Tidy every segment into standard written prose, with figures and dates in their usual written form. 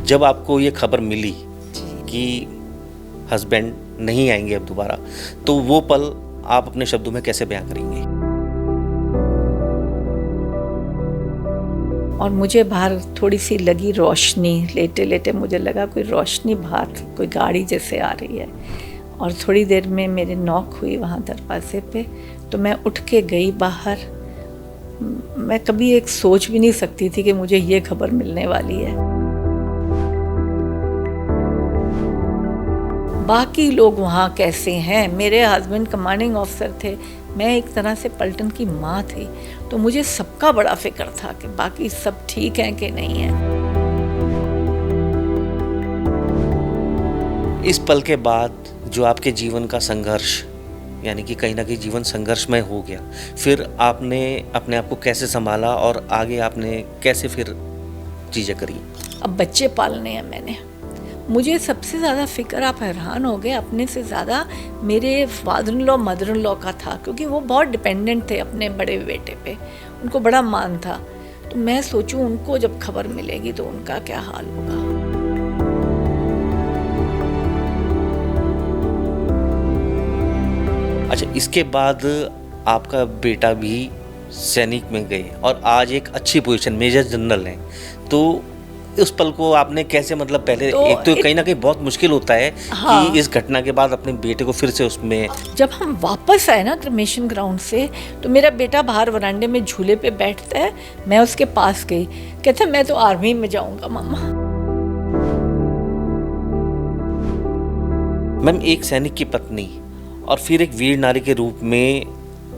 जब आपको ये खबर मिली कि हस्बैंड नहीं आएंगे अब दोबारा, तो वो पल आप अपने शब्दों में कैसे बयां करेंगे? और मुझे बाहर थोड़ी सी लगी रोशनी, लेटे लेटे मुझे लगा कोई रोशनी बाहर, कोई गाड़ी जैसे आ रही है। और थोड़ी देर में मेरे नॉक हुई वहाँ दरवाजे पे, तो मैं उठ के गई बाहर। मैं कभी एक सोच भी नहीं सकती थी कि मुझे ये खबर मिलने वाली है। बाकी लोग वहाँ कैसे हैं? मेरे हस्बैंड कमांडिंग ऑफिसर थे, मैं एक तरह से पलटन की माँ थी, तो मुझे सबका बड़ा फिक्र था कि बाकी सब ठीक हैं कि नहीं हैं। इस पल के बाद जो आपके जीवन का संघर्ष, यानी कि कहीं ना कहीं जीवन संघर्षमय हो गया, फिर आपने अपने आप को कैसे संभाला और आगे आपने कैसे फिर चीज़ें करी? अब बच्चे पालने हैं मैंने। मुझे सबसे ज़्यादा फ़िक्र, आप हैरान हो गए, अपने से ज़्यादा मेरे father in law mother in law का था, क्योंकि वो बहुत डिपेंडेंट थे अपने बड़े बेटे पे, उनको बड़ा मान था। तो मैं सोचूं उनको जब खबर मिलेगी तो उनका क्या हाल होगा। अच्छा, इसके बाद आपका बेटा भी सैनिक में गए और आज एक अच्छी पोजीशन, मेजर जनरल हैं, तो उस पल को आपने कैसे, मतलब पहले तो एक तो कहीं ना कहीं बहुत मुश्किल होता है कि इस घटना के बाद अपने बेटे को फिर से उसमें। जब हम वापस आए ना क्रिमेशन ग्राउंड से, तो मेरा बेटा बाहर वरांडे में झूले पे बैठता है, मैं उसके पास गई, कहता मैं तो आर्मी में जाऊंगा मामा। मैम, एक सैनिक की पत्नी और फिर एक वीर नारी के रूप में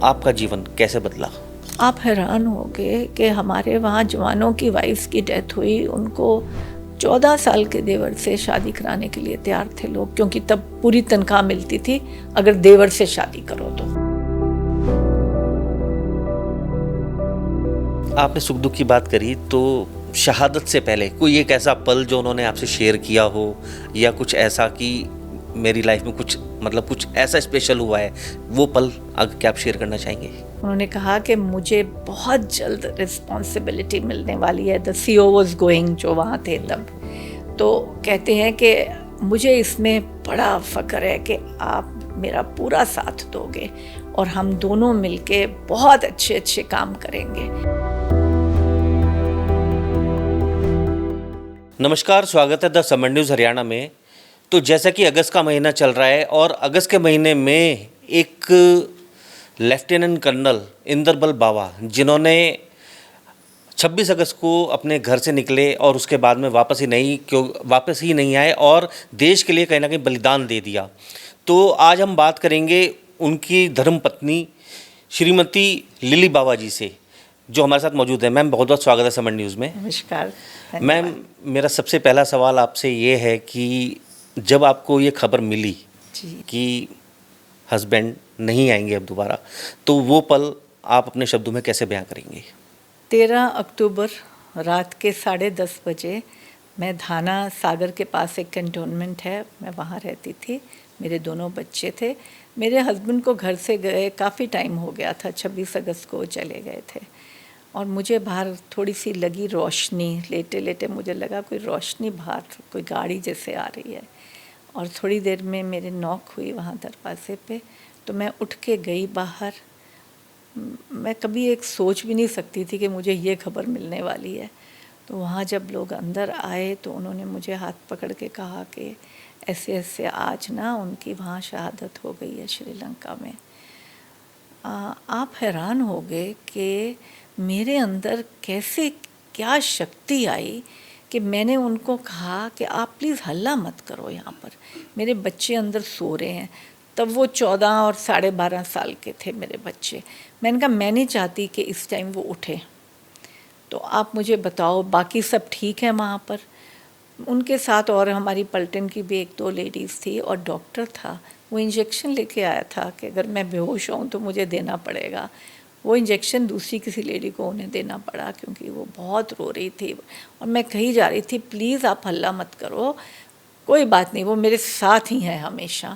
आपका जीवन कैसे बदला? आप हैरान हो गए कि हमारे वहाँ जवानों की वाइफ्स की डेथ हुई, उनको 14 साल के देवर से शादी कराने के लिए तैयार थे लोग, क्योंकि तब पूरी तनख्वाह मिलती थी अगर देवर से शादी करो तो। आपने सुख दुख की बात करी, तो शहादत से पहले कोई एक ऐसा पल जो उन्होंने आपसे शेयर किया हो, या कुछ ऐसा कि मेरी लाइफ में कुछ, मतलब कुछ ऐसा स्पेशल हुआ है, वो पल अगर क्या आप शेयर करना चाहेंगे? उन्होंने कहा कि मुझे बहुत जल्द रिस्पॉन्सिबिलिटी मिलने वाली है। द CO वॉज गोइंग, जो वहाँ थे तब, तो कहते हैं कि मुझे इसमें बड़ा फ़ख्र है कि आप मेरा पूरा साथ दोगे और हम दोनों मिलके बहुत अच्छे अच्छे काम करेंगे। नमस्कार, स्वागत है द समर न्यूज़ हरियाणा में। तो जैसा कि अगस्त का महीना चल रहा है और अगस्त के महीने में एक लेफ्टिनेंट कर्नल इंदरबल बावा, जिन्होंने 26 अगस्त को अपने घर से निकले और उसके बाद में वापस ही नहीं आए और देश के लिए कहीं ना कहीं बलिदान दे दिया। तो आज हम बात करेंगे उनकी धर्मपत्नी श्रीमती लिली बावा जी से, जो हमारे साथ मौजूद है। मैम, बहुत बहुत स्वागत है समर न्यूज़ में। नमस्कार। मैम, मेरा सबसे पहला सवाल आपसे ये है कि जब आपको ये खबर मिली कि हस्बैंड नहीं आएंगे अब दोबारा, तो वो पल आप अपने शब्दों में कैसे बयां करेंगे? 13 अक्टूबर रात के 10:30 बजे मैं धाना सागर के पास एक कैंटोनमेंट है, मैं वहाँ रहती थी। मेरे दोनों बच्चे थे। मेरे हस्बैंड को घर से गए काफ़ी टाइम हो गया था, 26 अगस्त को चले गए थे। और मुझे बाहर थोड़ी सी लगी रोशनी, लेटे लेटे मुझे लगा कोई रोशनी बाहर, कोई गाड़ी जैसे आ रही है। और थोड़ी देर में मेरे नॉक हुई वहाँ दरवाजे पे, तो मैं उठ के गई बाहर। मैं कभी एक सोच भी नहीं सकती थी कि मुझे ये खबर मिलने वाली है। तो वहाँ जब लोग अंदर आए तो उन्होंने मुझे हाथ पकड़ के कहा कि ऐसे ऐसे आज ना उनकी वहाँ शहादत हो गई है श्रीलंका में। आप हैरान हो गए कि मेरे अंदर कैसे क्या शक्ति आई कि मैंने उनको कहा कि आप प्लीज़ हल्ला मत करो यहाँ पर, मेरे बच्चे अंदर सो रहे हैं। तब वो 14 और 12.5 साल के थे मेरे बच्चे। मैंने कहा मैं नहीं चाहती कि इस टाइम वो उठे, तो आप मुझे बताओ बाकी सब ठीक है वहाँ पर। उनके साथ और हमारी पलटन की भी 1-2 लेडीज़ थी और डॉक्टर था। वो इंजेक्शन लेके आया था कि अगर मैं बेहोश हूँ तो मुझे देना पड़ेगा। वो इंजेक्शन दूसरी किसी लेडी को उन्हें देना पड़ा, क्योंकि वो बहुत रो रही थी। और मैं कही जा रही थी प्लीज़ आप हल्ला मत करो, कोई बात नहीं, वो मेरे साथ ही हैं हमेशा।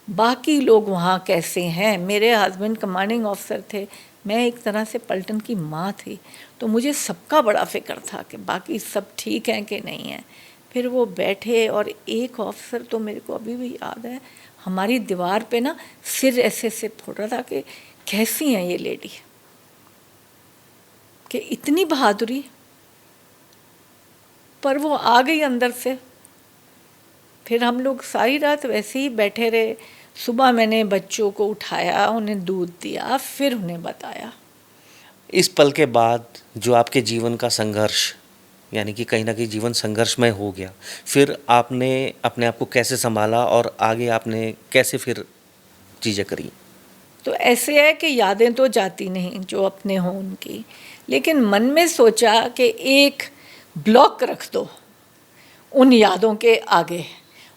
बाकी लोग वहाँ कैसे हैं? मेरे हस्बैंड कमांडिंग ऑफिसर थे, मैं एक तरह से पलटन की माँ थी, तो मुझे सबका बड़ा फिक्र था कि बाकी सब ठीक हैं कि नहीं हैं। फिर वो बैठे और एक ऑफिसर तो मेरे को अभी भी याद है, हमारी दीवार पे ना सिर ऐसे ऐसे फोड़ रहा था कि कैसी हैं ये लेडी, कि इतनी बहादुरी। पर वो आ गई अंदर से। फिर हम लोग सारी रात वैसे ही बैठे रहे। सुबह मैंने बच्चों को उठाया, उन्हें दूध दिया, फिर उन्हें बताया। इस पल के बाद जो आपके जीवन का संघर्ष, यानी कि कहीं ना कहीं जीवन संघर्षमय हो गया, फिर आपने अपने आप को कैसे संभाला और आगे आपने कैसे फिर चीज़ें करी? तो ऐसे है कि यादें तो जाती नहीं जो अपने हों उनकी, लेकिन मन में सोचा कि एक ब्लॉक रख दो उन यादों के आगे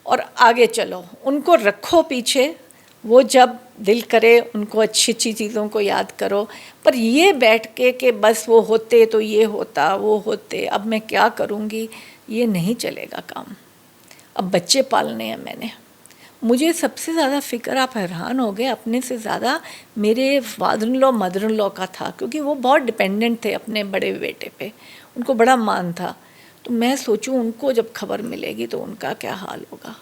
और आगे चलो, उनको रखो पीछे। वो जब दिल करे उनको अच्छी अच्छी चीज़ों को याद करो। पर ये बैठ के कि बस वो होते तो ये होता, वो होते, अब मैं क्या करूँगी, ये नहीं चलेगा काम। अब बच्चे पालने हैं मैंने। मुझे सबसे ज़्यादा फ़िक्र, आप हैरान हो गए, अपने से ज़्यादा मेरे father in law mother in law का था, क्योंकि वो बहुत डिपेंडेंट थे अपने बड़े बेटे पे, उनको बड़ा मान था। तो मैं सोचूं उनको जब खबर मिलेगी तो उनका क्या हाल होगा।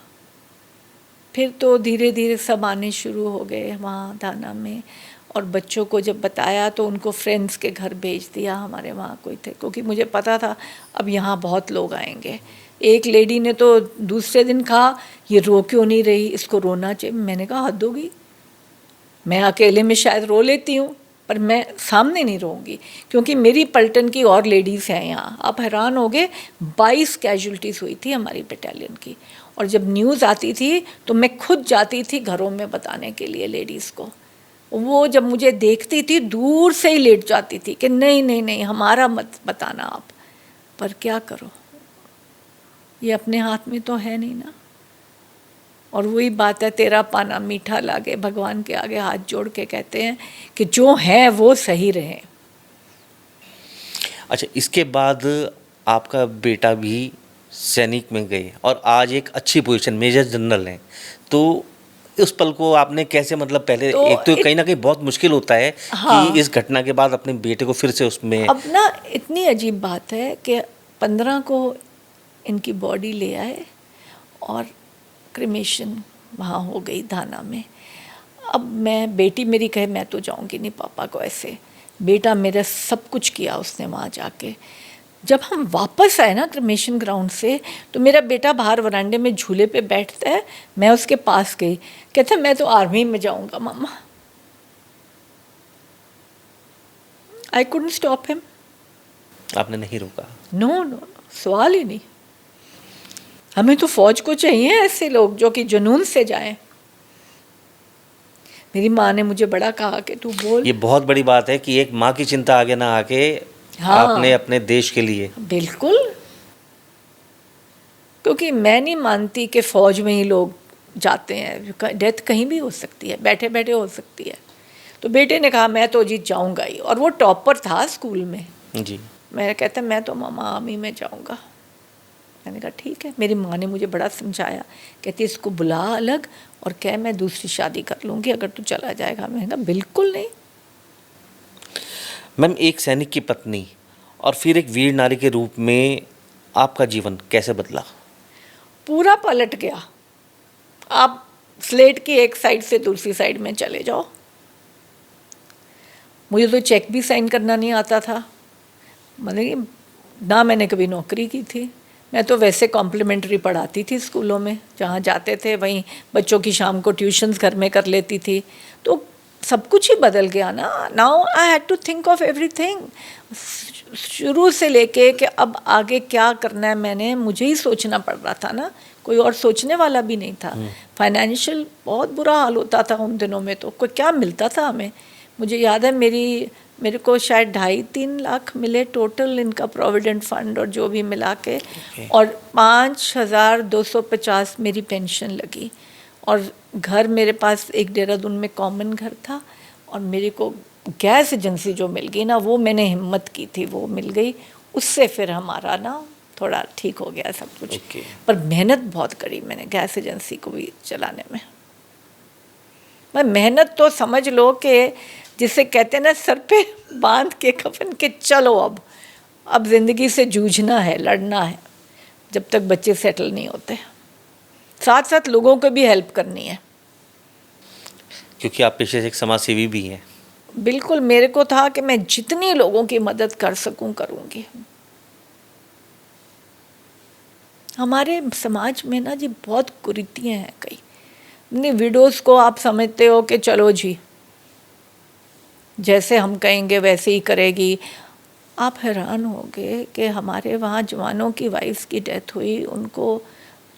फिर तो धीरे धीरे सब आने शुरू हो गए वहाँ धाना में, और बच्चों को जब बताया तो उनको फ्रेंड्स के घर भेज दिया, हमारे वहाँ कोई थे, क्योंकि मुझे पता था अब यहाँ बहुत लोग आएंगे। एक लेडी ने तो दूसरे दिन कहा, ये रो क्यों नहीं रही, इसको रोना चाहिए। मैंने कहा हद होगी, मैं अकेले में शायद रो लेती हूँ पर मैं सामने नहीं रहूँगी, क्योंकि मेरी पलटन की और लेडीज़ हैं यहाँ। आप हैरान हो गए, 22 कैजुअल्टीज़ हुई थी हमारी बटालियन की। और जब न्यूज़ आती थी तो मैं खुद जाती थी घरों में बताने के लिए लेडीज़ को। वो जब मुझे देखती थी दूर से ही लेट जाती थी कि नहीं नहीं नहीं, हमारा मत बताना आप। पर क्या करो, ये अपने हाथ में तो है नहीं ना। और वही बात है, तेरा पाना मीठा लागे, भगवान के आगे हाथ जोड़ के कहते हैं कि जो है वो सही रहे। अच्छा, इसके बाद आपका बेटा भी सैनिक में गए और आज एक अच्छी पोजीशन, मेजर जनरल हैं, तो उस पल को आपने कैसे, मतलब पहले तो एक तो कहीं ना कहीं बहुत मुश्किल होता है हाँ, कि इस घटना के बाद अपने बेटे को फिर से उसमें। अब ना इतनी अजीब बात है कि 15 को इनकी बॉडी ले आए और क्रिमेशन वहाँ हो गई धाना में। अब मैं, बेटी मेरी कहे मैं तो जाऊँगी नहीं पापा को ऐसे, बेटा मेरा सब कुछ किया उसने वहाँ जाके। जब हम वापस आए ना क्रिमेशन ग्राउंड से, तो मेरा बेटा बाहर वरांडे में झूले पे बैठता है, मैं उसके पास गई, कहता मैं तो आर्मी में जाऊँगा मम्मा। I couldn't stop him. आपने नहीं रोका? नो नो, सवाल ही नहीं। हमें तो फौज को चाहिए ऐसे लोग जो कि जुनून से जाएं। मेरी माँ ने मुझे बड़ा कहा कि तू बोल। ये बहुत बड़ी बात है कि एक माँ की चिंता आगे ना आके हाँ, आपने अपने देश के लिए। बिल्कुल, क्योंकि मैं नहीं मानती कि फौज में ही लोग जाते हैं, डेथ कहीं भी हो सकती है, बैठे बैठे हो सकती है। तो बेटे ने कहा मैं तो जी जाऊंगा ही, और वो टॉपर था स्कूल में जी। मैं कहता मैं तो मामा आर्मी में जाऊंगा। मैंने कहा ठीक है। मेरी माँ ने मुझे बड़ा समझाया, कहती इसको बुला अलग और कह मैं दूसरी शादी कर लूँगी अगर तू चला जाएगा। मैंने कहा बिल्कुल नहीं। मैम, एक सैनिक की पत्नी और फिर एक वीर नारी के रूप में आपका जीवन कैसे बदला? पूरा पलट गया। आप स्लेट की एक साइड से दूसरी साइड में चले जाओ। मुझे तो चेक भी साइन करना नहीं आता था, मतलब ना मैंने कभी नौकरी की थी। मैं तो वैसे कॉम्प्लीमेंट्री पढ़ाती थी स्कूलों में, जहाँ जाते थे वहीं बच्चों की शाम को ट्यूशन्स घर में कर लेती थी। तो सब कुछ ही बदल गया ना। Now I had to think of everything, शुरू से लेके कि अब आगे क्या करना है मैंने, मुझे ही सोचना पड़ रहा था ना, कोई और सोचने वाला भी नहीं था। फाइनेंशियल बहुत बुरा हाल होता था उन दिनों में, तो कोई क्या मिलता था हमें। मुझे याद है मेरे को शायद 2.5-3 लाख मिले टोटल इनका प्रोविडेंट फंड और जो भी मिला के, और 5,250 मेरी पेंशन लगी। और घर मेरे पास एक देहरादून में कॉमन घर था, और मेरे को गैस एजेंसी जो मिल गई ना, वो मैंने हिम्मत की थी, वो मिल गई। उससे फिर हमारा ना थोड़ा ठीक हो गया सब कुछ। पर मेहनत बहुत करी मैंने गैस एजेंसी को भी चलाने में। मैं मेहनत तो समझ लो कि जिसे कहते हैं ना सर पे बांध के कफन के चलो अब ज़िंदगी से जूझना है, लड़ना है। जब तक बच्चे सेटल नहीं होते। साथ साथ लोगों को भी हेल्प करनी है। क्योंकि आप पेशे से एक समाज सेवी भी हैं। बिल्कुल, मेरे को था कि मैं जितनी लोगों की मदद कर सकूं करूंगी। हमारे समाज में ना जी बहुत कुरीतियाँ हैं कई। नहीं, विडोज़ को आप समझते हो कि चलो जी जैसे हम कहेंगे वैसे ही करेगी। आप हैरान होंगे कि हमारे वहाँ जवानों की वाइफ्स की डेथ हुई, उनको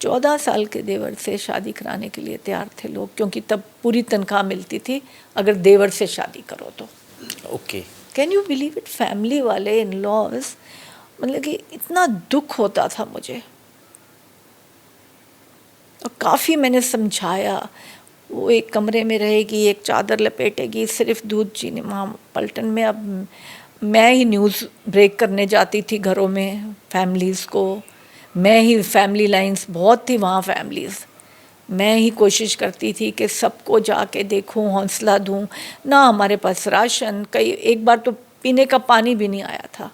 14 साल के देवर से शादी कराने के लिए तैयार थे लोग, क्योंकि तब पूरी तनख्वाह मिलती थी अगर देवर से शादी करो तो। Okay. Can you believe it? Family वाले, इन लॉज, मतलब कि इतना दुख होता था मुझे। और काफ़ी मैंने समझाया, वो एक कमरे में रहेगी, एक चादर लपेटेगी, सिर्फ दूध चीनी। वहाँ पलटन में अब मैं ही न्यूज़ ब्रेक करने जाती थी घरों में, फैमिलीज़ को। मैं ही, फैमिली लाइंस बहुत थी वहाँ फैमिलीज़, मैं ही कोशिश करती थी कि सबको जाके देखूं, हौसला दूं। ना हमारे पास राशन, कई एक बार तो पीने का पानी भी नहीं आया था।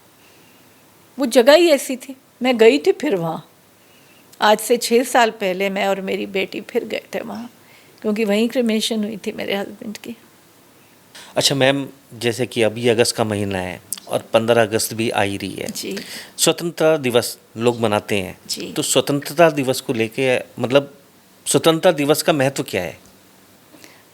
वो जगह ही ऐसी थी। मैं गई थी फिर वहाँ, आज से 6 साल पहले मैं और मेरी बेटी फिर गए थे वहाँ, क्योंकि वहीं क्रिमेशन हुई थी मेरे हस्बैंड की। अच्छा मैम, जैसे कि अभी अगस्त का महीना है और 15 अगस्त भी आ ही रही है। जी स्वतंत्रता दिवस लोग मनाते हैं, जी। तो स्वतंत्रता दिवस को लेके मतलब स्वतंत्रता दिवस का महत्व क्या है?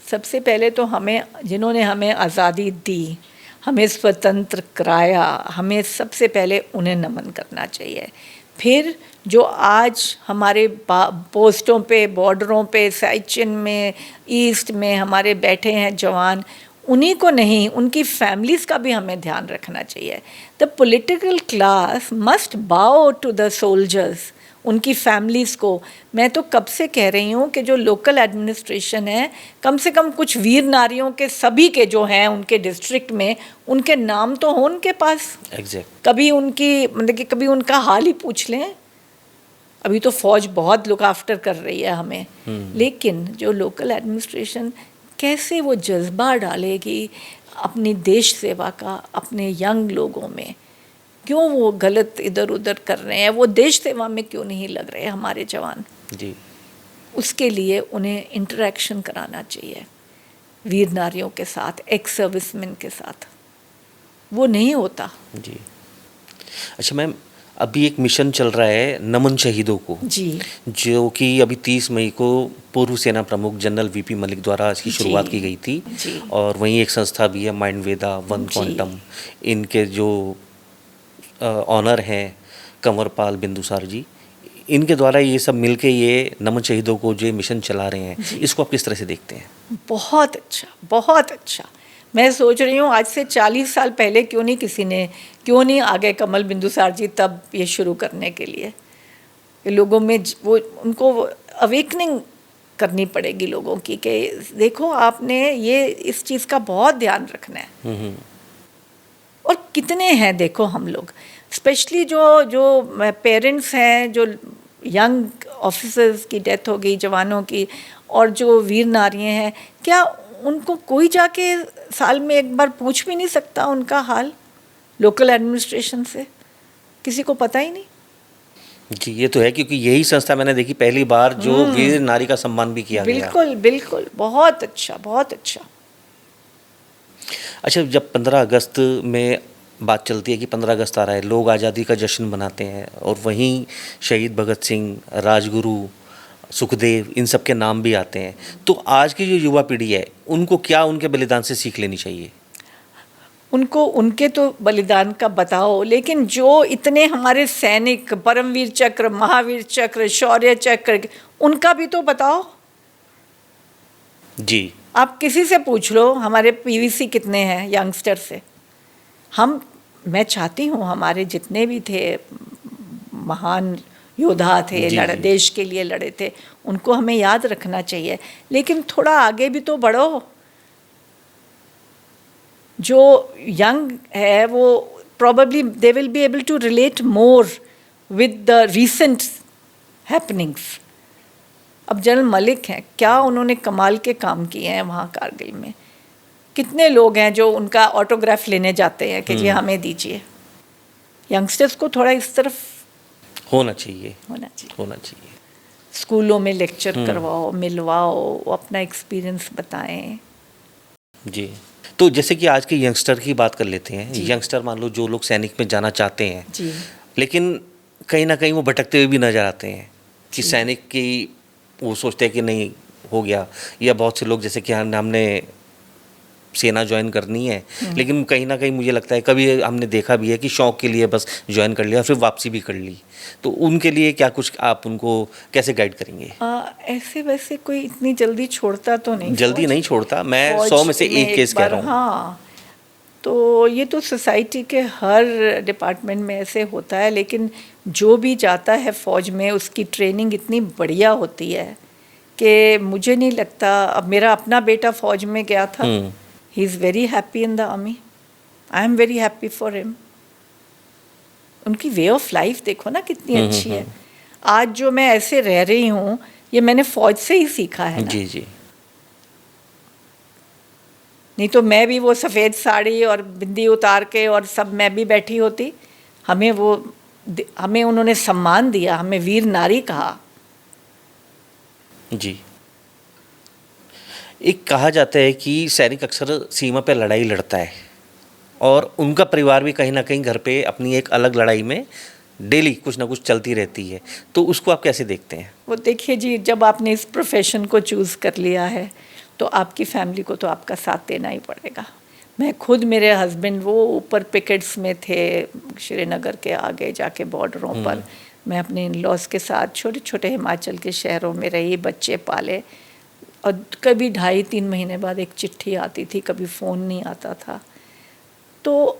सबसे पहले तो हमें, जिन्होंने हमें आज़ादी दी, हमें स्वतंत्र कराया, हमें सबसे पहले उन्हें नमन करना चाहिए। फिर जो आज हमारे पोस्टों पे, बॉर्डरों पे, साइचिन में, ईस्ट में हमारे बैठे हैं जवान, उन्हीं को नहीं, उनकी फैमिलीज़ का भी हमें ध्यान रखना चाहिए। द पॉलिटिकल क्लास मस्ट बाउ टू द सोल्जर्स, उनकी फैमिलीज़ को। मैं तो कब से कह रही हूँ कि जो लोकल एडमिनिस्ट्रेशन है, कम से कम कुछ वीर नारियों के, सभी के जो हैं उनके डिस्ट्रिक्ट में, उनके नाम तो हो उनके पास। एग्जैक्ट। कभी उनकी, मतलब कि कभी उनका हाल ही पूछ लें। अभी तो फौज बहुत लुक आफ्टर कर रही है हमें, लेकिन जो लोकल एडमिनिस्ट्रेशन कैसे वो जज्बा डालेगी अपनी देश सेवा का अपने यंग लोगों में? क्यों वो गलत इधर उधर कर रहे हैं? वो देश सेवा में क्यों नहीं लग रहे हमारे जवान? जी। उसके लिए उन्हें इंटरेक्शन कराना चाहिए वीर नारियों के साथ, एक्स सर्विसमैन के साथ। वो नहीं होता। जी। अच्छा मैम, अभी एक मिशन चल रहा है नमन शहीदों को, जी जो कि अभी 30 मई को पूर्व सेना प्रमुख जनरल वीपी मलिक द्वारा इसकी शुरुआत की गई थी। जी और वहीं एक संस्था भी है माइंड वेदा, वन जी। क्वांटम, इनके जो ऑनर हैं कंवरपाल बिंदुसार जी, इनके द्वारा ये सब मिलके ये नमन शहीदों को जो ये मिशन चला रहे हैं, जी। इसको आप किस तरह से देखते हैं? बहुत अच्छा, बहुत अच्छा। मैं सोच रही हूँ आज से 40 साल पहले क्यों नहीं आगे कमल बिंदुसार जी तब ये शुरू करने के लिए। लोगों में वो, उनको अवेकनिंग करनी पड़ेगी लोगों की कि देखो आपने ये, इस चीज़ का बहुत ध्यान रखना है। और कितने हैं देखो हम लोग, स्पेशली जो पेरेंट्स हैं, जो यंग ऑफिसर्स की डेथ हो गई, जवानों की, और जो वीर नारियां हैं, क्या उनको कोई जाके साल में एक बार पूछ भी नहीं सकता उनका हाल लोकल एडमिनिस्ट्रेशन से? किसी को पता ही नहीं। जी, ये तो है, क्योंकि यही संस्था मैंने देखी पहली बार जो वीर नारी का सम्मान भी किया गया। बिल्कुल बिल्कुल, बहुत अच्छा, बहुत अच्छा। अच्छा, जब 15 अगस्त में बात चलती है कि 15 अगस्त आ रहा है, लोग आज़ादी का जश्न मनाते हैं, और वहीं शहीद भगत सिंह, राजगुरु, सुखदेव, इन सब के नाम भी आते हैं, तो आज की जो युवा पीढ़ी है उनको क्या उनके बलिदान से सीख लेनी चाहिए? उनको उनके तो बलिदान का बताओ, लेकिन जो इतने हमारे सैनिक, परमवीर चक्र, महावीर चक्र, शौर्य चक्र, उनका भी तो बताओ। जी। आप किसी से पूछ लो हमारे पीवीसी कितने हैं यंगस्टर से। मैं चाहती हूँ हमारे जितने भी थे महान योद्धा थे, जी। देश के लिए लड़े थे, उनको हमें याद रखना चाहिए, लेकिन थोड़ा आगे भी तो बढ़ो। जो यंग है वो probably they will be able to relate more with the recent happenings. अब जनरल मलिक हैं, क्या उन्होंने कमाल के काम किए हैं वहाँ कारगिल में। कितने लोग हैं जो उनका ऑटोग्राफ लेने जाते हैं कि जी हमें दीजिए। यंगस्टर्स को थोड़ा इस तरफ होना चाहिए, होना चाहिए। होना चाहिए। स्कूलों में लेक्चर करवाओ, मिलवाओ, अपना एक्सपीरियंस बताएं। जी। तो जैसे कि आज के यंगस्टर की बात कर लेते हैं। जी। यंगस्टर मान लो जो लोग सैनिक में जाना चाहते हैं, जी लेकिन कहीं न कहीं वो भटकते हुए भी नज़र आते हैं कि जी। सैनिक की वो सोचते हैं कि नहीं हो गया, या बहुत से लोग जैसे कि हमने सेना ज्वाइन करनी है, लेकिन कहीं न कहीं मुझे लगता है कभी हमने देखा भी है कि शौक के लिए बस ज्वाइन कर लिया फिर वापसी भी कर ली। तो उनके लिए क्या कुछ आप उनको कैसे गाइड करेंगे? ऐसे वैसे कोई इतनी जल्दी छोड़ता तो नहीं जल्दी फौज। नहीं छोड़ता, मैं 100 फौज में से में 1 एक केस कह बार, रहा हूँ। हाँ, तो ये तो सोसाइटी के हर डिपार्टमेंट में ऐसे होता है, लेकिन जो भी जाता है फौज में उसकी ट्रेनिंग इतनी बढ़िया होती है कि मुझे नहीं लगता। अब मेरा अपना बेटा फौज में गया था, he is very happy in the army, I am very happy for him. उनकी वे ऑफ लाइफ देखो ना कितनी अच्छी है। आज जो मैं ऐसे रह रही हूँ ये मैंने फौज से ही सीखा है ना। जी, जी। नहीं तो मैं भी वो सफ़ेद साड़ी और बिंदी उतार के और सब मैं भी बैठी होती। हमें उन्होंने सम्मान दिया, हमें वीर नारी कहा। जी। एक कहा जाता है कि सैनिक अक्सर सीमा पे लड़ाई लड़ता है और उनका परिवार भी कहीं न कहीं घर पे अपनी एक अलग लड़ाई में डेली कुछ ना कुछ चलती रहती है। तो उसको आप कैसे देखते हैं? वो देखिए जी, जब आपने इस प्रोफेशन को चूज़ कर लिया है तो आपकी फैमिली को तो आपका साथ देना ही पड़ेगा। मैं खुद, मेरे हस्बैंड वो ऊपर पिकेट्स में थे श्रीनगर के आगे जाके बॉर्डरों पर। मैं अपने इन लॉज के साथ छोटे छोटे हिमाचल के शहरों में रही, बच्चे पाले, और कभी 2.5-3 महीने बाद एक चिट्ठी आती थी, कभी फ़ोन नहीं आता था। तो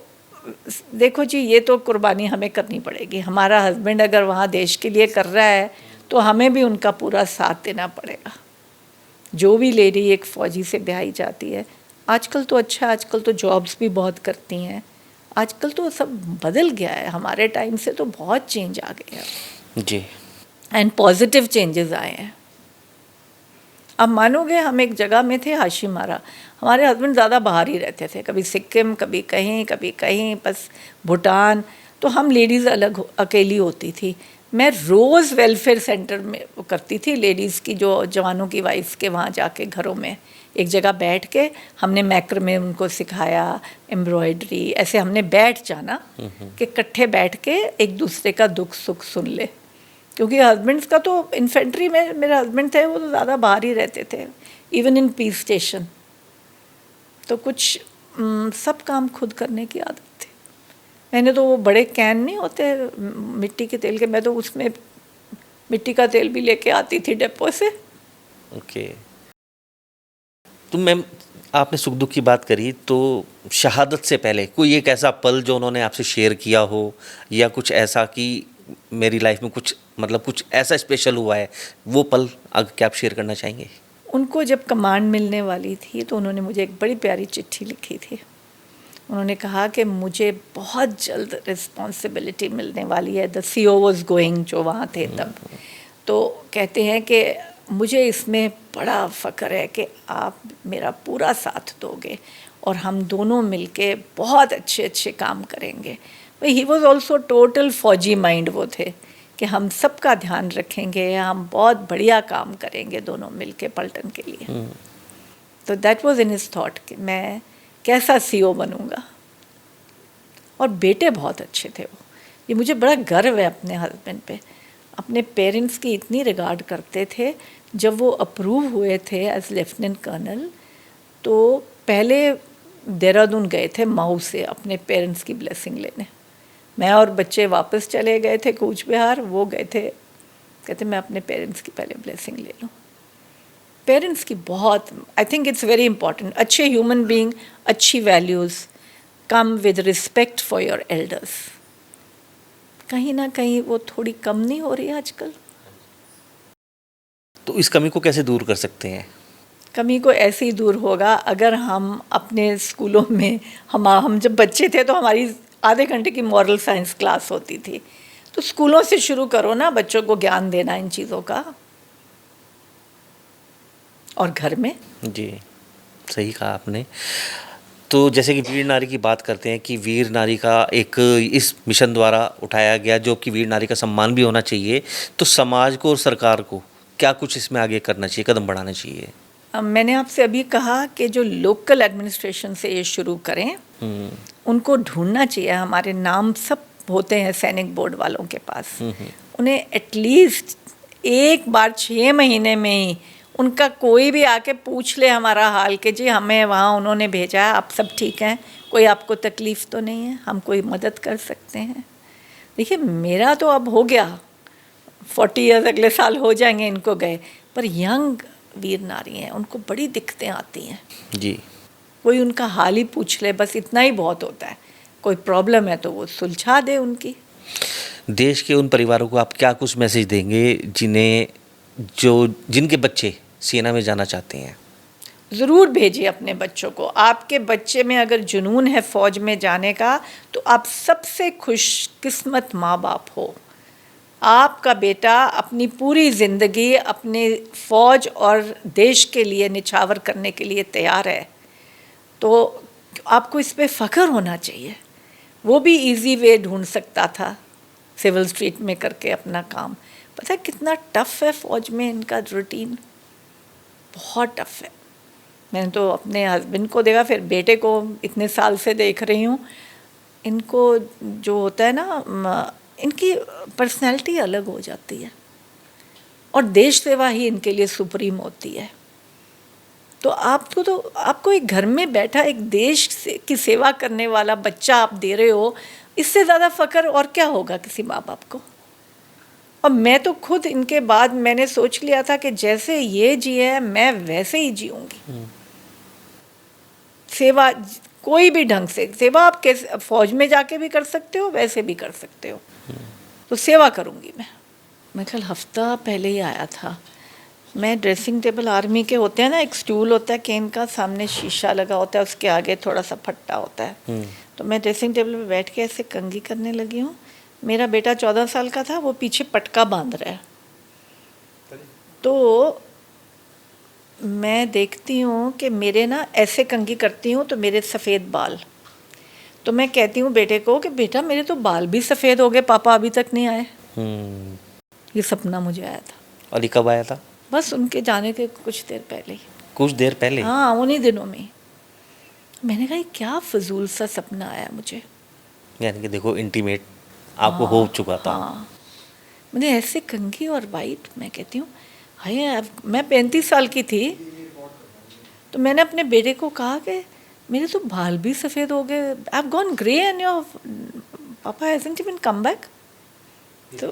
देखो जी, ये तो कुर्बानी हमें करनी पड़ेगी। हमारा हस्बैंड अगर वहाँ देश के लिए कर रहा है तो हमें भी उनका पूरा साथ देना पड़ेगा। जो भी लेडी एक फ़ौजी से ब्याही जाती है, आजकल तो अच्छा, आजकल तो जॉब्स भी बहुत करती हैं, आजकल तो सब बदल गया है। हमारे टाइम से तो बहुत चेंज आ गया है जी। एंड पॉजिटिव चेंजेस आए हैं। अब मानोगे, हम एक जगह में थे हाशीमारा, हमारे हस्बैंड ज़्यादा बाहर ही रहते थे, कभी सिक्किम, कभी कहीं, बस भूटान। तो हम लेडीज़ अलग अकेली होती थी। मैं रोज़ वेलफेयर सेंटर में वो करती थी लेडीज़ की, जो जवानों की वाइफ्स के वहाँ जाके घरों में एक जगह बैठ के हमने मैक्रमे उनको सिखाया, एम्ब्रॉयडरी, ऐसे हमने बैठ जाना कि इकट्ठे बैठ के एक दूसरे का दुख सुख सुन ले। क्योंकि हस्बैंड्स का तो इन्फेंट्री में मेरे हस्बैंड थे, वो तो ज़्यादा बाहर ही रहते थे, इवन इन पीस स्टेशन। तो कुछ सब काम खुद करने की आदत थी। मैंने तो वो बड़े कैन नहीं होते मिट्टी के तेल के, मैं तो उसमें मिट्टी का तेल भी लेके आती थी डिपो से। ओके। तो मैम, आपने सुख दुख की बात करी, तो शहादत से पहले कोई एक ऐसा पल जो उन्होंने आपसे शेयर किया हो, या कुछ ऐसा कि मेरी लाइफ में कुछ मतलब कुछ ऐसा स्पेशल हुआ है, वो पल क्या आप शेयर करना चाहेंगे? उनको जब कमांड मिलने वाली थी तो उन्होंने मुझे एक बड़ी प्यारी चिट्ठी लिखी थी। उन्होंने कहा कि मुझे बहुत जल्द रिस्पॉन्सिबिलिटी मिलने वाली है। द CO वॉज गोइंग, जो वहाँ थे तब। तो कहते हैं कि मुझे इसमें बड़ा फ़ख्र है कि आप मेरा पूरा साथ दोगे और हम दोनों मिलके बहुत अच्छे अच्छे काम करेंगे। ही वॉज ऑल्सो टोटल फौजी माइंड वो थे कि हम सबका ध्यान रखेंगे, हम बहुत बढ़िया काम करेंगे दोनों मिलके पलटन के लिए। तो that was in his thought कि मैं कैसा CO बनूंगा। और बेटे बहुत अच्छे थे वो। ये मुझे बड़ा गर्व है अपने हस्बैंड पे। अपने पेरेंट्स की इतनी रिगार्ड करते थे। जब वो अप्रूव हुए थे एज लेफ्टिनेंट कर्नल, तो पहले देहरादून गए थे मऊ से अपने पेरेंट्स की ब्लेसिंग लेने। मैं और बच्चे वापस चले गए थे कूच बिहार, वो गए थे, कहते मैं अपने पेरेंट्स की पहले ब्लेसिंग ले लूँ। पेरेंट्स की बहुत, I think it's very important. अच्छे ह्यूमन बीइंग, अच्छी values come with respect for your elders. कहीं ना कहीं वो थोड़ी कम नहीं हो रही है आजकल। तो इस कमी को कैसे दूर कर सकते हैं? कमी को ऐसे ही दूर होगा अगर हम अपने स्कूलों में, हम जब बच्चे थे तो हमारी आधे घंटे की मॉरल साइंस क्लास होती थी। तो स्कूलों से शुरू करो ना बच्चों को ज्ञान देना इन चीज़ों का। और घर में जी, सही कहा आपने। तो जैसे कि वीर नारी की बात करते हैं कि वीर नारी का एक इस मिशन द्वारा उठाया गया, जो कि वीर नारी का सम्मान भी होना चाहिए, तो समाज को और सरकार को क्या कुछ इसमें आगे करना चाहिए, कदम बढ़ाना चाहिए? मैंने आपसे अभी कहा कि जो लोकल एडमिनिस्ट्रेशन से ये शुरू करें, उनको ढूंढना चाहिए। हमारे नाम सब होते हैं सैनिक बोर्ड वालों के पास, उन्हें एटलीस्ट एक बार 6 महीने में ही उनका कोई भी आके पूछ ले हमारा हाल कि जी हमें वहाँ उन्होंने भेजा है, आप सब ठीक हैं, कोई आपको तकलीफ़ तो नहीं है, हम कोई मदद कर सकते हैं। देखिए मेरा तो अब हो गया 40 ईयर्स, अगले साल हो जाएंगे इनको गए, पर यंग वीर नारी हैं, उनको बड़ी दिक्कतें आती हैं जी। कोई उनका हाल ही पूछ ले, बस इतना ही बहुत होता है। कोई प्रॉब्लम है तो वो सुलझा दे उनकी। देश के उन परिवारों को आप क्या कुछ मैसेज देंगे जिनके बच्चे सेना में जाना चाहते हैं? ज़रूर भेजिए अपने बच्चों को। आपके बच्चे में अगर जुनून है फ़ौज में जाने का, तो आप सबसे खुशकिस्मत माँ बाप हो। आपका बेटा अपनी पूरी ज़िंदगी अपने फ़ौज और देश के लिए निछावर करने के लिए तैयार है, तो आपको इस पे फ़ख्र होना चाहिए। वो भी इजी वे ढूंढ सकता था सिविल स्ट्रीट में करके अपना काम। पता है कितना टफ़ है फ़ौज में इनका रूटीन, बहुत टफ़ है। मैंने तो अपने हस्बैंड को देखा, फिर बेटे को इतने साल से देख रही हूँ। इनको जो होता है ना, इनकी पर्सनैलिटी अलग हो जाती है और देश सेवा ही इनके लिए सुप्रीम होती है। तो आपको एक घर में बैठा एक देश की सेवा करने वाला बच्चा आप दे रहे हो, इससे ज़्यादा फ़ख्र और क्या होगा किसी माँ बाप को। और मैं तो खुद इनके बाद मैंने सोच लिया था कि जैसे ये जिए हैं मैं वैसे ही जीऊँगी। सेवा कोई भी ढंग से, सेवा आप कैसे फ़ौज में जाके भी कर सकते हो, वैसे भी कर सकते हो। तो सेवा करूँगी मैं कल हफ्ता पहले ही आया था। मैं ड्रेसिंग टेबल, आर्मी के होते हैं ना, एक स्टूल होता है केन का, सामने शीशा लगा होता है, उसके आगे थोड़ा सा फट्टा होता है। तो मैं ड्रेसिंग टेबल पे बैठ के ऐसे कंघी करने लगी हूँ। मेरा बेटा 14 साल का था, वो पीछे पटका बांध रहा है। तो मैं देखती हूँ कि मेरे ना ऐसे कंघी करती हूँ तो मेरे सफ़ेद बाल, तो मैं कहती हूँ बेटे को कि बेटा मेरे तो बाल भी सफ़ेद हो गए, पापा अभी तक नहीं आए। ये सपना मुझे आया था। और ये कब आया था? बस उनके जाने के कुछ देर पहले ही। कुछ देर पहले? हाँ, उन्हीं दिनों में। मैंने कहा क्या फजूल सा सपना आया मुझे। यानी कि देखो इंटीमेट आपको हो चुका था। हाँ, मैंने ऐसे कंघी और वाइट, मैं कहती हूँ हाय, मैं 35 साल की थी, तो मैंने अपने बेटे को कहा कि मेरे तो बाल भी सफ़ेद हो गए, I have gone grey and your पापा हैजंट इवन कम बैक। तो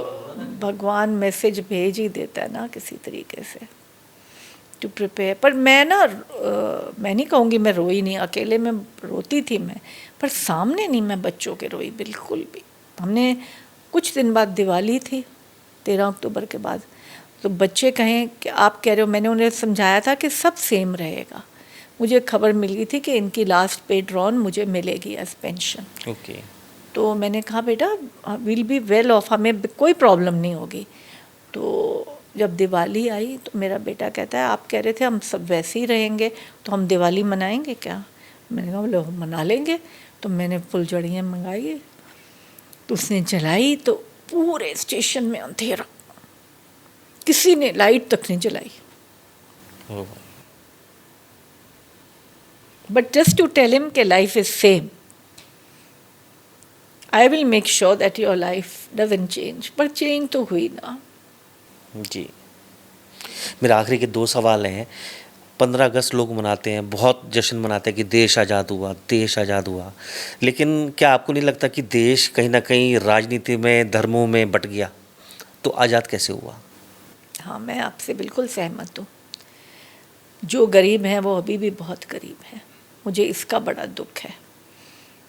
भगवान मैसेज भेज ही देता है ना किसी तरीके से टू प्रिपेयर। पर मैं ना मैं नहीं कहूँगी मैं रोई नहीं, अकेले में रोती थी मैं, पर सामने नहीं मैं बच्चों के रोई बिल्कुल भी। हमने कुछ दिन बाद दिवाली थी 13 अक्टूबर के बाद, तो बच्चे कहें कि आप कह रहे हो, मैंने उन्हें समझाया था कि सब सेम रहेगा। मुझे खबर मिल गई थी कि इनकी लास्ट पे ड्रॉन मुझे मिलेगी एज पेंशन। ओके। तो मैंने कहा बेटा विल बी वेल ऑफ, हमें कोई प्रॉब्लम नहीं होगी। तो जब दिवाली आई तो मेरा बेटा कहता है आप कह रहे थे हम सब वैसे ही रहेंगे, तो हम दिवाली मनाएंगे क्या? मैंने कहा बोले मना लेंगे। तो मैंने फुलझड़ियाँ मंगाई, तो उसने जलाई, तो पूरे स्टेशन में अंधेरा, किसी ने लाइट तक नहीं जलाई। But just to tell him कि life is same, I will make sure that your life doesn't change. पर चेंज तो हुई ना। जी, मेरा आखिरी के 2 सवाल हैं। 15 अगस्त लोग मनाते हैं, बहुत जश्न मनाते हैं कि देश आज़ाद हुआ, देश आज़ाद हुआ, लेकिन क्या आपको नहीं लगता कि देश कहीं ना कहीं राजनीति में, धर्मों में बट गया? तो आज़ाद कैसे हुआ? हाँ, मैं आपसे बिल्कुल सहमत हूँ। जो गरीब हैं वो अभी भी बहुत गरीब हैं। मुझे इसका बड़ा दुख है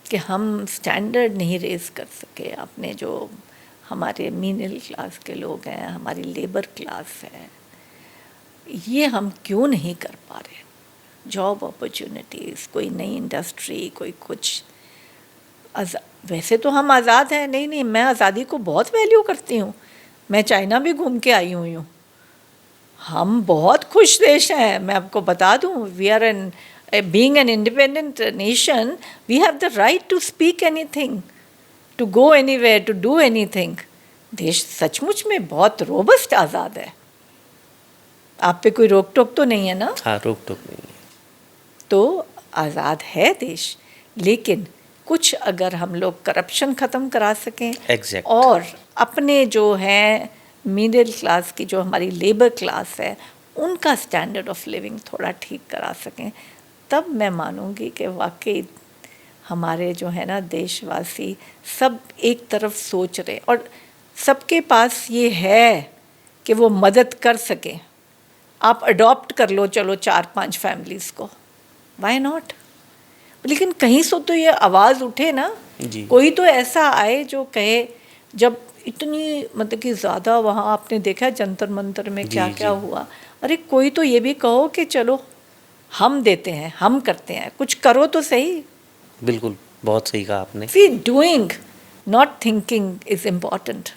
कि हम स्टैंडर्ड नहीं रेज़ कर सके अपने, जो हमारे मिडिल क्लास के लोग हैं, हमारी लेबर क्लास है, ये हम क्यों नहीं कर पा रहे। जॉब अपॉर्चुनिटीज़, कोई नई इंडस्ट्री, कोई कुछ। वैसे तो हम आज़ाद हैं, नहीं, मैं आज़ादी को बहुत वैल्यू करती हूँ। मैं चाइना भी घूम के आई हुई हूँ। हम बहुत खुश देश हैं, मैं आपको बता दूँ। We are an being an independent nation, we have the right to speak anything, to go anywhere, to do anything. देश सचमुच में बहुत रोबस्ट आज़ाद है. आप पे कोई रोक टोक तो नहीं है ना? हाँ, रोक टोक नहीं है. तो आज़ाद है देश, लेकिन कुछ अगर हम लोग करप्शन ख़त्म करा सकें Exact. और अपने जो हैं मिडिल क्लास की जो हमारी लेबर क्लास है उनका स्टैंडर्ड ऑफ लिविंग थोड़ा ठीक करा सकें, तब मैं मानूंगी कि वाकई हमारे जो है ना देशवासी सब एक तरफ सोच रहे और सबके पास ये है कि वो मदद कर सकें. आप अडॉप्ट कर लो चलो 4-5 फैमिलीज़ को, व्हाई नॉट. लेकिन कहीं से तो ये आवाज़ उठे ना, कोई तो ऐसा आए जो कहे, जब इतनी मतलब कि ज़्यादा वहाँ आपने देखा जंतर मंतर में क्या क्या हुआ, अरे कोई तो ये भी कहो कि चलो हम देते हैं, हम करते हैं, कुछ करो तो सही. बिल्कुल, बहुत सही कहा आपने. See doing not thinking is important.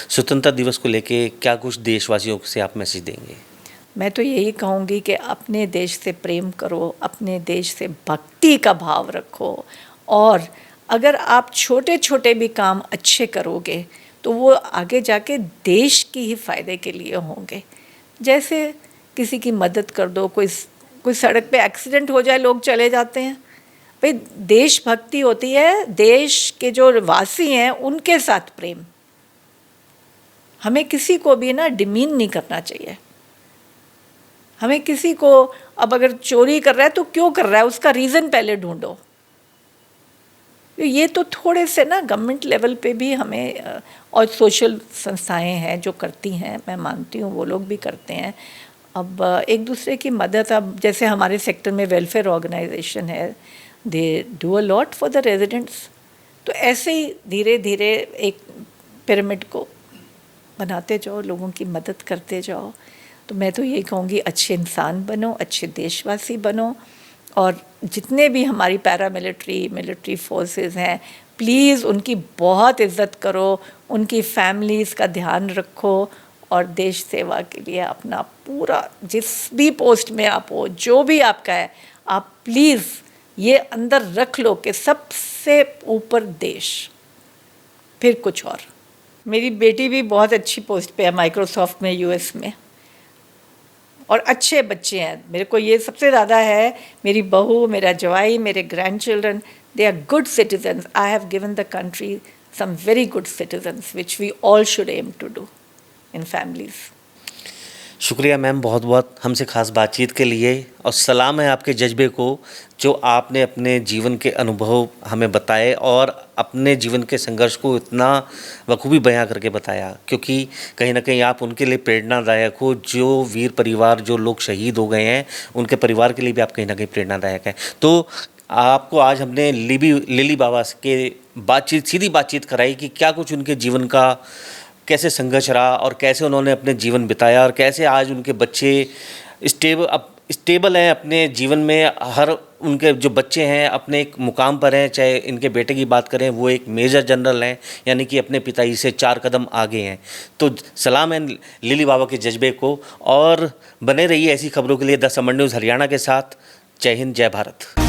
स्वतंत्रता दिवस को लेके क्या कुछ देशवासियों से आप मैसेज देंगे? मैं तो यही कहूँगी कि अपने देश से प्रेम करो, अपने देश से भक्ति का भाव रखो, और अगर आप छोटे छोटे भी काम अच्छे करोगे तो वो आगे जाके देश की ही फ़ायदे के लिए होंगे. जैसे किसी की मदद कर दो, कोई सड़क पे एक्सीडेंट हो जाए, लोग चले जाते हैं. भाई देशभक्ति होती है देश के जो वासी हैं उनके साथ प्रेम. हमें किसी को भी ना डिमीन नहीं करना चाहिए. हमें किसी को, अब अगर चोरी कर रहा है तो क्यों कर रहा है, उसका रीज़न पहले ढूंढो. ये तो थोड़े से ना गवर्नमेंट लेवल पे भी हमें, और सोशल संस्थाएं हैं जो करती हैं, मैं मानती हूँ वो लोग भी करते हैं. अब एक दूसरे की मदद, अब जैसे हमारे सेक्टर में वेलफेयर ऑर्गेनाइजेशन है, they do a lot for the residents. तो ऐसे ही धीरे धीरे एक पिरामिड को बनाते जाओ, लोगों की मदद करते जाओ. तो मैं तो यही कहूँगी अच्छे इंसान बनो, अच्छे देशवासी बनो, और जितने भी हमारी मिलिट्री फोर्सेस हैं प्लीज़ उनकी बहुत इज़्ज़त करो, उनकी फैमिलीज़ का ध्यान रखो, और देश सेवा के लिए अपना पूरा, जिस भी पोस्ट में आप हो, जो भी आपका है, आप प्लीज़ ये अंदर रख लो कि सबसे ऊपर देश, फिर कुछ और. मेरी बेटी भी बहुत अच्छी पोस्ट पे है माइक्रोसॉफ्ट में, यूएस में, और अच्छे बच्चे हैं. मेरे को ये सबसे ज़्यादा है, मेरी बहू, मेरा जवाई, मेरे grandchildren, they are good citizens. I have given the country some very good citizens which we all should aim to do in families. शुक्रिया मैम, बहुत बहुत हमसे ख़ास बातचीत के लिए, और सलाम है आपके जज्बे को जो आपने अपने जीवन के अनुभव हमें बताए और अपने जीवन के संघर्ष को इतना बखूबी बयां करके बताया, क्योंकि कहीं ना कहीं आप उनके लिए प्रेरणादायक हो. जो वीर परिवार, जो लोग शहीद हो गए हैं, उनके परिवार के लिए भी आप कहीं ना कहीं प्रेरणादायक हैं. तो आपको आज हमने लिली बाबा के सीधी बातचीत कराई कि क्या कुछ उनके जीवन का कैसे संघर्ष रहा और कैसे उन्होंने अपने जीवन बिताया, और कैसे आज उनके बच्चे स्टेबल हैं अपने जीवन में. हर उनके जो बच्चे हैं अपने एक मुकाम पर हैं. चाहे इनके बेटे की बात करें, वो एक मेजर जनरल हैं, यानी कि अपने पिताजी से 4 कदम आगे हैं. तो सलाम है लिली बाबा के जज्बे को, और बने रहिए ऐसी खबरों के लिए द समर न्यूज़ हरियाणा के साथ. जय हिंद, जय भारत.